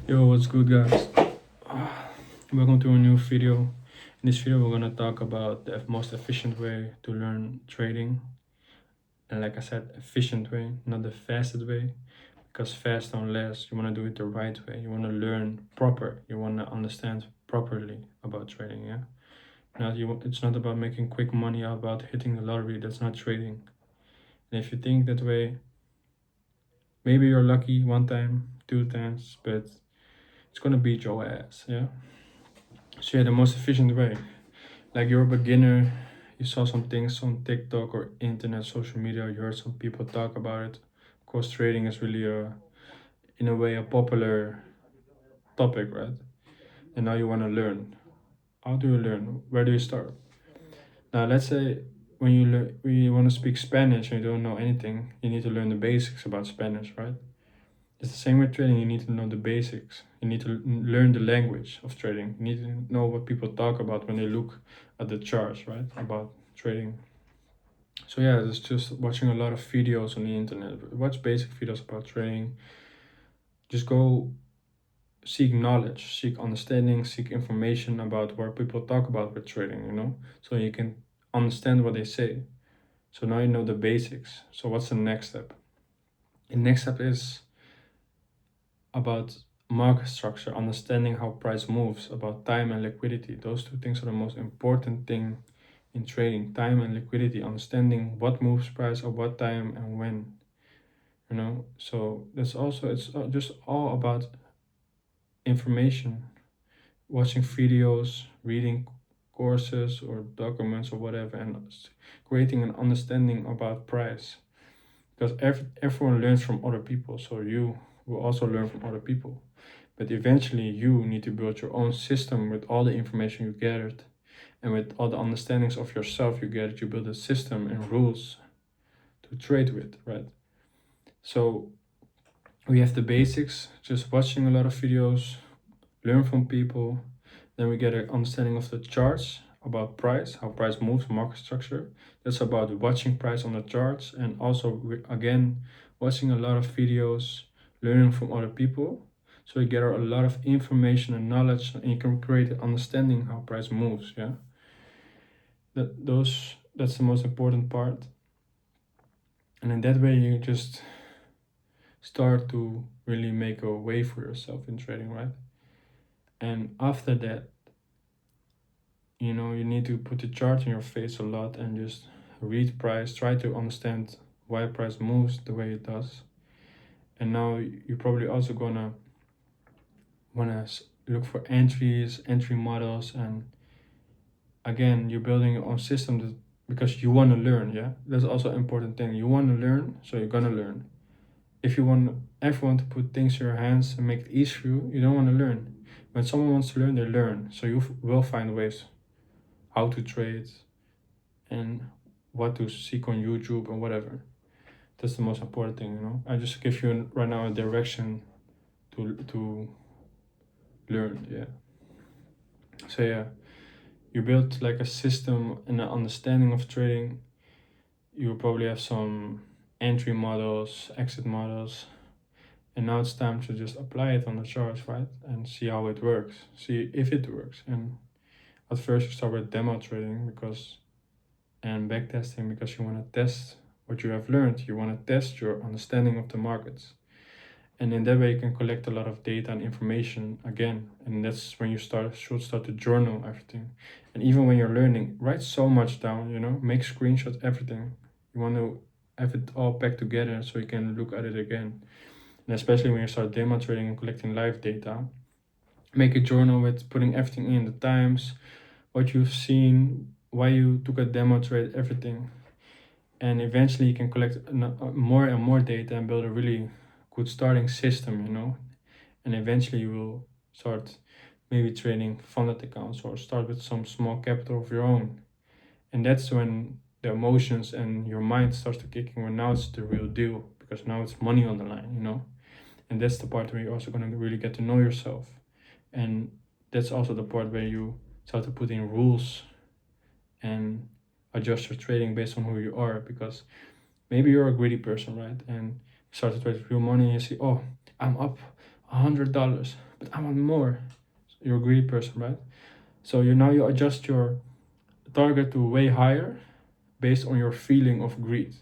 Yo, what's good, guys? Welcome to a new video. In this video, we're gonna talk about the most efficient way to learn trading. And like I said, efficient way, not the fastest way, because fast don't last. You wanna do it the right way. You wanna learn proper. You wanna understand properly about trading. Yeah. It's not about making quick money. About hitting the lottery. That's not trading. And if you think that way, maybe you're lucky one time, two times, but it's gonna beat your ass. Yeah. So yeah, the most efficient way. Like you're a beginner, you saw some things on TikTok or internet, social media, you heard some people talk about it. Of course, trading is really in a way, a popular topic, right? And now you want to learn. How do you learn? Where do you start? Now, let's say when you want to speak Spanish and you don't know anything, you need to learn the basics about Spanish, right? It's the same with trading. You need to know the basics. You need to learn the language of trading. You need to know what people talk about when they look at the charts, right? About trading. So yeah, it's just watching a lot of videos on the internet. Watch basic videos about trading. Just go seek knowledge, seek understanding, seek information about what people talk about with trading, so you can understand what they say. So now you know the basics. So what's the next step? The next step is about market structure, understanding how price moves, about time and liquidity. Those two things are the most important thing in trading: time and liquidity, understanding what moves price at what time and when. So it's just all about information, watching videos, reading courses or documents or whatever, and creating an understanding about price, because everyone learns from other people, so you will also learn from other people. But eventually you need to build your own system with all the information you gathered, and with all the understandings of yourself you gathered. You build a system and rules to trade with, right? So we have the basics, just watching a lot of videos, learn from people. Then we get an understanding of the charts, about price, how price moves, market structure. That's about watching price on the charts, and also again watching a lot of videos, learning from other people. So you get a lot of information and knowledge, and you can create an understanding how price moves. Yeah, that's the most important part. And in that way, you just start to really make a way for yourself in trading, right? And after that, you need to put the chart in your face a lot and just read price, try to understand why price moves the way it does. And now you're probably also gonna wanna look for entry models, and again, you're building your own system because you want to learn. Yeah, that's also an important thing. You want to learn, so you're gonna learn. If you want everyone to put things in your hands and make it easy for you, you don't want to learn. When someone wants to learn, they learn. So you will find ways how to trade and what to seek on YouTube and whatever. That's the most important thing. I just give you right now a direction to learn. Yeah. So yeah, you build like a system and an understanding of trading. You probably have some entry models, exit models, and now it's time to just apply it on the charts, right? And see how it works, see if it works. And at first you start with demo trading and backtesting, because you want to test what you have learned. You want to test your understanding of the markets. And in that way you can collect a lot of data and information again. And that's when you should start to journal everything. And even when you're learning, write so much down, make screenshots, everything. You want to have it all packed together so you can look at it again. And especially when you start demo trading and collecting live data, make a journal with putting everything in, the times, what you've seen, why you took a demo trade, everything. And eventually you can collect more and more data and build a really good starting system, and eventually you will start maybe trading funded accounts or start with some small capital of your own. And that's when the emotions and your mind starts to kick in, when now it's the real deal, because now it's money on the line. And that's the part where you're also going to really get to know yourself. And that's also the part where you start to put in rules and adjust your trading based on who you are, because maybe you're a greedy person, right? And you start to trade with real money and you see, oh, I'm up $100, but I want more. You're a greedy person, right? So you adjust your target to way higher based on your feeling of greed.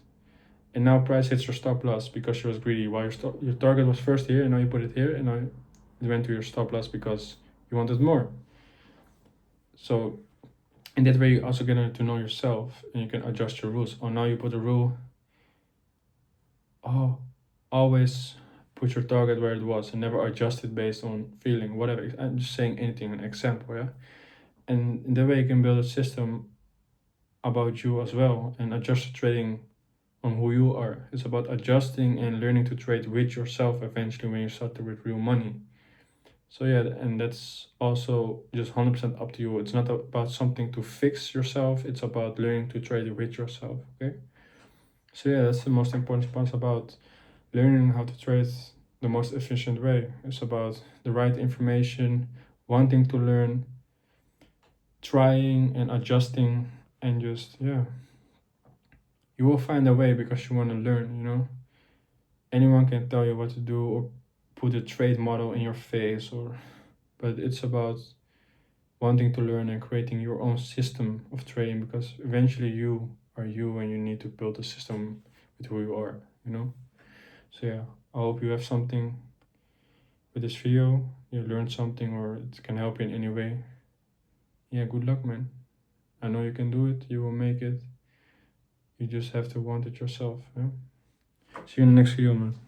And now price hits your stop loss because you was greedy. While your target was first here, and now you put it here, and now it went to your stop loss because you wanted more. So in that way, you also get to know yourself, and you can adjust your rules. Or now you put a rule. Oh, always put your target where it was and never adjust it based on feeling, whatever. I'm just saying anything, an example, yeah. And in that way, you can build a system about you as well and adjust the trading on who you are. It's about adjusting and learning to trade with yourself eventually when you start to with real money. So yeah, and that's also just 100% up to you. It's not about something to fix yourself. It's about learning to trade with yourself. Okay. So yeah, that's the most important part about learning how to trade the most efficient way. It's about the right information, wanting to learn, trying and adjusting, and just yeah, you will find a way because you want to learn. Anyone can tell you what to do or put a trade model in your face, but it's about wanting to learn and creating your own system of trading, because eventually you are you and you need to build a system with who you are. So yeah, I hope you have something with this video, you learned something, or it can help you in any way. Yeah, good luck, man. I know you can do it, you will make it. You just have to want it yourself. Yeah? See you in the next video, man.